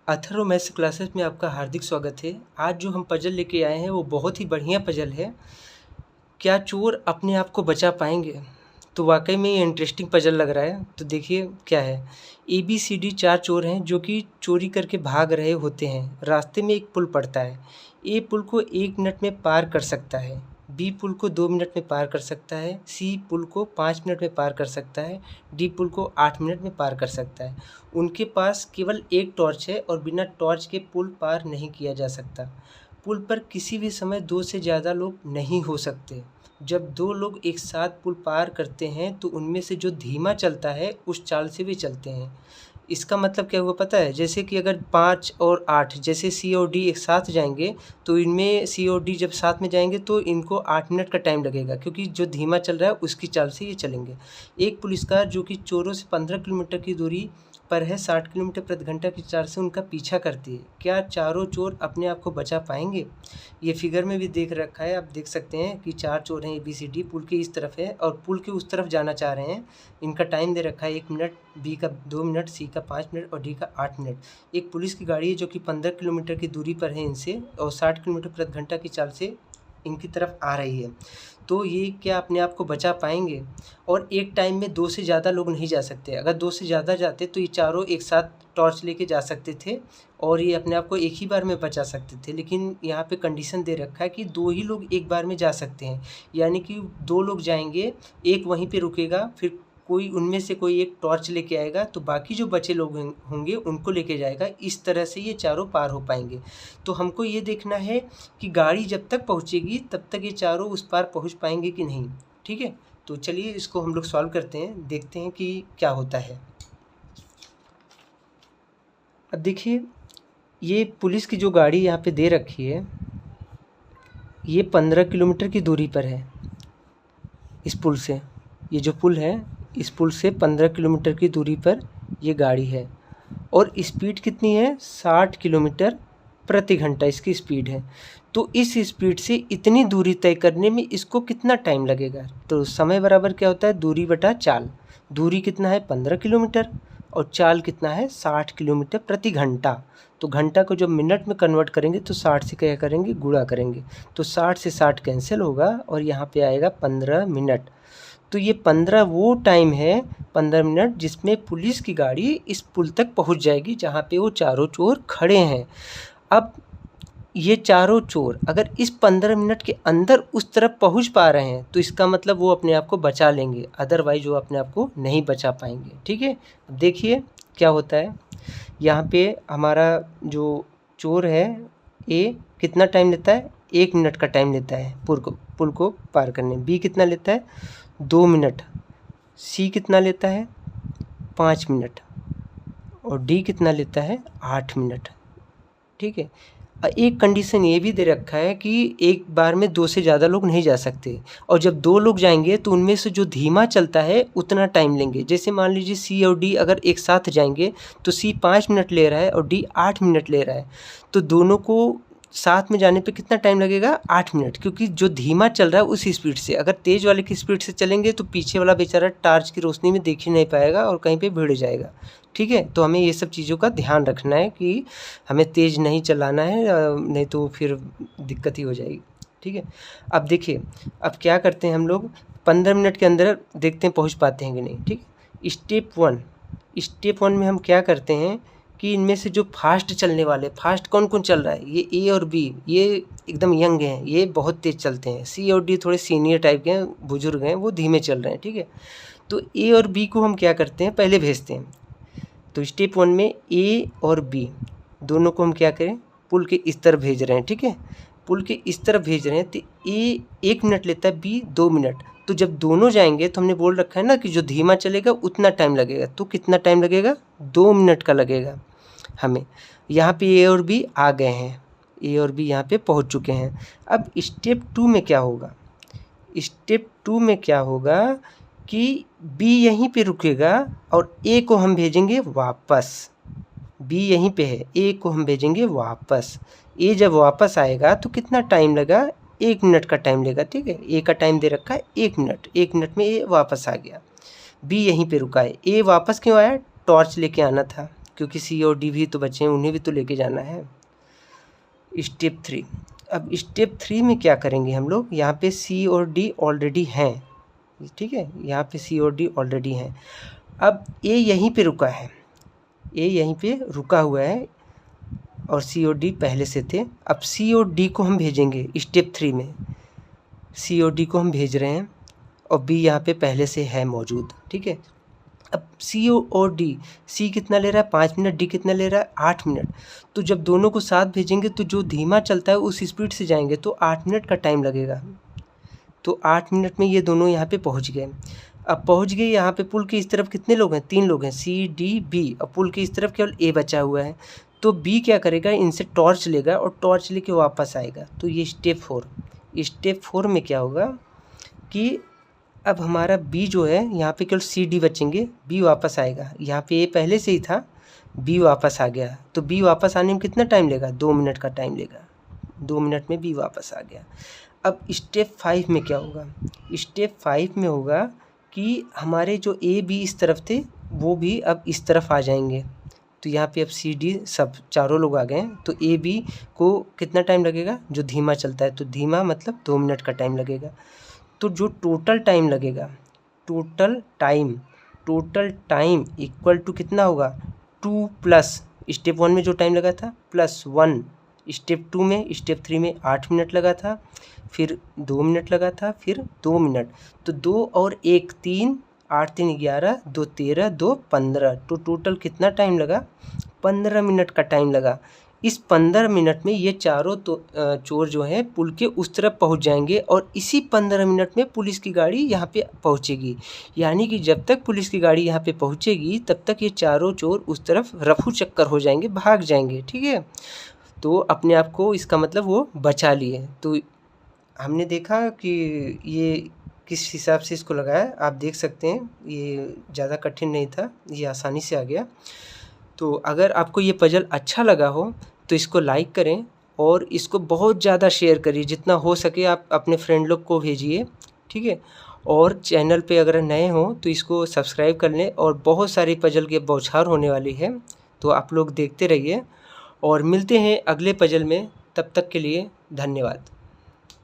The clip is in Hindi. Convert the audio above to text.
अथर्व मैथ्स क्लासेस में आपका हार्दिक स्वागत है। आज जो हम पजल लेके आए हैं वो बहुत ही बढ़िया पजल है। क्या चोर अपने आप को बचा पाएंगे? तो वाकई में ये इंटरेस्टिंग पजल लग रहा है। तो देखिए क्या है। ABCD 4 चोर हैं जो कि चोरी करके भाग रहे होते हैं। रास्ते में एक पुल पड़ता है। A पुल को 1 मिनट में पार कर सकता है, B पुल को 2 मिनट में पार कर सकता है, C पुल को 5 मिनट में पार कर सकता है, D पुल को 8 मिनट में पार कर सकता है। उनके पास केवल एक टॉर्च है और बिना टॉर्च के पुल पार नहीं किया जा सकता। पुल पर किसी भी समय 2 से ज़्यादा लोग नहीं हो सकते। जब 2 लोग एक साथ पुल पार करते हैं तो उनमें से जो धीमा चलता है उस चाल से वे चलते हैं। इसका मतलब क्या हुआ पता है? जैसे कि अगर 5 और 8 जैसे C और D एक साथ जाएंगे तो इनमें C और D जब साथ में जाएंगे तो इनको 8 मिनट का टाइम लगेगा, क्योंकि जो धीमा चल रहा है उसकी चाल से ये चलेंगे। एक पुलिसकार जो कि चोरों से 15 किलोमीटर की दूरी पर है 60 किलोमीटर प्रति घंटा की रफ्तार से उनका पीछा करती है। क्या चारों चोर अपने आप को बचा पाएंगे? ये फिगर में भी देख रखा है, आप देख सकते हैं कि 4 चोर हैं। ABCD पुल के इस तरफ है और पुल के उस तरफ जाना चाह रहे हैं। इनका टाइम दे रखा है 1 मिनट, B का 2 मिनट, C का 5 मिनट और D का 8 मिनट। एक पुलिस की गाड़ी है जो कि 15 किलोमीटर की दूरी पर है इनसे और 60 किलोमीटर प्रति घंटा की चाल से इनकी तरफ आ रही है। तो ये क्या अपने आप को बचा पाएंगे? और एक टाइम में 2 से ज़्यादा लोग नहीं जा सकते। अगर 2 से ज़्यादा जाते तो ये चारों एक साथ टॉर्च लेके जा सकते थे और ये अपने आप को एक ही बार में बचा सकते थे। लेकिन यहाँ पे कंडीशन दे रखा है कि 2 ही लोग एक बार में जा सकते हैं, यानी कि 2 लोग जाएंगे, एक वहीं पे रुकेगा, फिर कोई उनमें से कोई एक टॉर्च लेके आएगा तो बाकी जो बचे लोग होंगे उनको लेके जाएगा। इस तरह से ये चारों पार हो पाएंगे। तो हमको ये देखना है कि गाड़ी जब तक पहुँचेगी तब तक ये चारों उस पार पहुँच पाएंगे कि नहीं। ठीक है, तो चलिए इसको हम लोग सॉल्व करते हैं, देखते हैं कि क्या होता है। अब देखिए, ये पुलिस की जो गाड़ी यहाँ पे दे रखी है ये 15 किलोमीटर की दूरी पर है इस पुल से। ये जो पुल है इस पुल से 15 किलोमीटर की दूरी पर ये गाड़ी है और स्पीड कितनी है? 60 किलोमीटर प्रति घंटा इसकी स्पीड है। तो इस स्पीड से इतनी दूरी तय करने में इसको कितना टाइम लगेगा? तो समय बराबर क्या होता है? दूरी बटा चाल। दूरी कितना है? 15 किलोमीटर और चाल कितना है? 60 किलोमीटर प्रति घंटा। तो घंटा को जब मिनट में कन्वर्ट करेंगे तो 60 से क्या करेंगे? गुणा करेंगे। तो 60 से 60 कैंसिल होगा और यहाँ पे आएगा 15 मिनट। तो ये 15 वो टाइम है, 15 मिनट जिसमें पुलिस की गाड़ी इस पुल तक पहुंच जाएगी जहां पे वो चारों चोर खड़े हैं। अब ये चारों चोर अगर इस 15 मिनट के अंदर उस तरफ पहुंच पा रहे हैं तो इसका मतलब वो अपने आप को बचा लेंगे, अदरवाइज वो अपने आप को नहीं बचा पाएंगे। ठीक है, अब देखिए क्या होता है। यहाँ पे हमारा जो चोर है ए कितना टाइम लेता है? 1 मिनट का टाइम लेता है पुल को पार करने। B कितना लेता है? 2 मिनट। C कितना लेता है? 5 मिनट और D कितना लेता है? 8 मिनट। ठीक है, एक कंडीशन ये भी दे रखा है कि एक बार में 2 से ज़्यादा लोग नहीं जा सकते और जब 2 लोग जाएंगे तो उनमें से जो धीमा चलता है उतना टाइम लेंगे। जैसे मान लीजिए C और D अगर एक साथ जाएंगे तो C 5 मिनट ले रहा है और D 8 मिनट ले रहा है, तो दोनों को साथ में जाने पे कितना टाइम लगेगा? 8 मिनट, क्योंकि जो धीमा चल रहा है उस स्पीड से। अगर तेज़ वाले की स्पीड से चलेंगे तो पीछे वाला बेचारा टार्च की रोशनी में देख ही नहीं पाएगा और कहीं पे भिड़ जाएगा। ठीक है, तो हमें ये सब चीज़ों का ध्यान रखना है कि हमें तेज़ नहीं चलाना है, नहीं तो फिर दिक्कत ही हो जाएगी। ठीक है, अब देखिए अब क्या करते हैं हम लोग, 15 मिनट के अंदर देखते हैं पहुँच पाते हैं कि नहीं। ठीक, स्टेप वन में हम क्या करते हैं कि इनमें से जो फास्ट चलने वाले, फास्ट कौन कौन चल रहा है? ये A और B, ये एकदम यंग हैं, ये बहुत तेज़ चलते हैं। C और D थोड़े सीनियर टाइप के हैं, बुजुर्ग हैं, वो धीमे चल रहे हैं। ठीक है, तो A और B को हम क्या करते हैं? पहले भेजते हैं। तो स्टेप 1 में A और B दोनों को हम क्या करें? पुल के इस तरफ भेज रहे हैं। ठीक है, पुल के इस तरफ भेज रहे हैं तो A 1 मिनट लेता है, B 2 मिनट। तो जब दोनों जाएंगे तो हमने बोल रखा है ना कि जो धीमा चलेगा उतना टाइम लगेगा। तो कितना टाइम लगेगा? 2 मिनट का लगेगा हमें। यहाँ पे A और B आ गए हैं, A और B यहाँ पे पहुँच चुके हैं। अब स्टेप 2 में क्या होगा? स्टेप 2 में क्या होगा कि B यहीं पे रुकेगा और A को हम भेजेंगे वापस। B यहीं पे है, A को हम भेजेंगे वापस। A जब वापस आएगा तो कितना टाइम लगा? 1 मिनट का टाइम लेगा। ठीक है, A का टाइम दे रखा है 1 मिनट। 1 मिनट में A वापस आ गया। B यहीं पे रुका है। A वापस क्यों आया? टॉर्च लेके आना था, क्योंकि सी और डी भी तो बचे हैं, उन्हें भी तो लेके जाना है। स्टेप 3, अब स्टेप 3 में क्या करेंगे हम लोग, यहाँ पे सी और डी ऑलरेडी हैं, ठीक है, यहाँ पे सी और डी ऑलरेडी हैं। अब ए यहीं पे रुका है, ए यहीं पे रुका हुआ है और सी और डी पहले से थे। अब सी और डी को हम भेजेंगे स्टेप 3 में, सी और डी को हम भेज रहे हैं और बी यहाँ पे पहले से है मौजूद, ठीक है। अब सी और डी, सी कितना ले रहा है 5 मिनट, डी कितना ले रहा है 8 मिनट। तो जब दोनों को साथ भेजेंगे तो जो धीमा चलता है उस स्पीड से जाएंगे तो 8 मिनट का टाइम लगेगा। तो 8 मिनट में ये दोनों यहाँ पे पहुँच गए। अब पहुँच गए यहाँ पे, पुल के इस तरफ कितने लोग हैं, 3 लोग हैं, सी डी बी। अब पुल के इस तरफ केवल ए बचा हुआ है, तो बी क्या करेगा, इनसे टॉर्च लेगा और टॉर्च लेके वापस आएगा। तो ये स्टेप 4, स्टेप 4 में क्या होगा कि अब हमारा बी जो है, यहाँ पे केवल सी डी बचेंगे, बी वापस आएगा। यहाँ पे ए पहले से ही था, बी वापस आ गया, तो बी वापस आने में कितना टाइम लेगा, 2 मिनट का टाइम लेगा। 2 मिनट में बी वापस आ गया। अब स्टेप 5 में क्या होगा, स्टेप 5 में होगा कि हमारे जो ए बी इस तरफ थे वो भी अब इस तरफ आ जाएंगे। तो यहाँ पे अब सी डी सब चारों लोग आ गए हैं। तो ए बी को कितना टाइम लगेगा, जो धीमा चलता है, तो धीमा मतलब 2 मिनट का टाइम लगेगा। तो जो टोटल टाइम लगेगा, टोटल टाइम इक्वल टू कितना होगा, 2 प्लस स्टेप 1 में जो टाइम लगा था प्लस 1 स्टेप 2 में, स्टेप 3 में 8 मिनट लगा था, फिर 2 मिनट लगा था, फिर 2 मिनट। तो 2 और 1 3, 8 3 11, 2 13, 2 15। तो टोटल कितना टाइम लगा, 15 मिनट का टाइम लगा। इस 15 मिनट में ये चारों चोर जो हैं पुल के उस तरफ पहुंच जाएंगे और इसी 15 मिनट में पुलिस की गाड़ी यहाँ पे पहुंचेगी। यानी कि जब तक पुलिस की गाड़ी यहाँ पे पहुंचेगी तब तक ये चारों चोर उस तरफ रफू चक्कर हो जाएंगे, भाग जाएंगे, ठीक है। तो अपने आप को, इसका मतलब वो बचा लिए। तो हमने देखा कि ये किस हिसाब से इसको लगाया, आप देख सकते हैं, ये ज़्यादा कठिन नहीं था, ये आसानी से आ गया। तो अगर आपको ये पजल अच्छा लगा हो तो इसको लाइक करें और इसको बहुत ज़्यादा शेयर करिए, जितना हो सके आप अपने फ्रेंड लोग को भेजिए, ठीक है। और चैनल पे अगर नए हो तो इसको सब्सक्राइब कर लें, और बहुत सारी पजल के बौछार होने वाली है, तो आप लोग देखते रहिए और मिलते हैं अगले पजल में। तब तक के लिए धन्यवाद।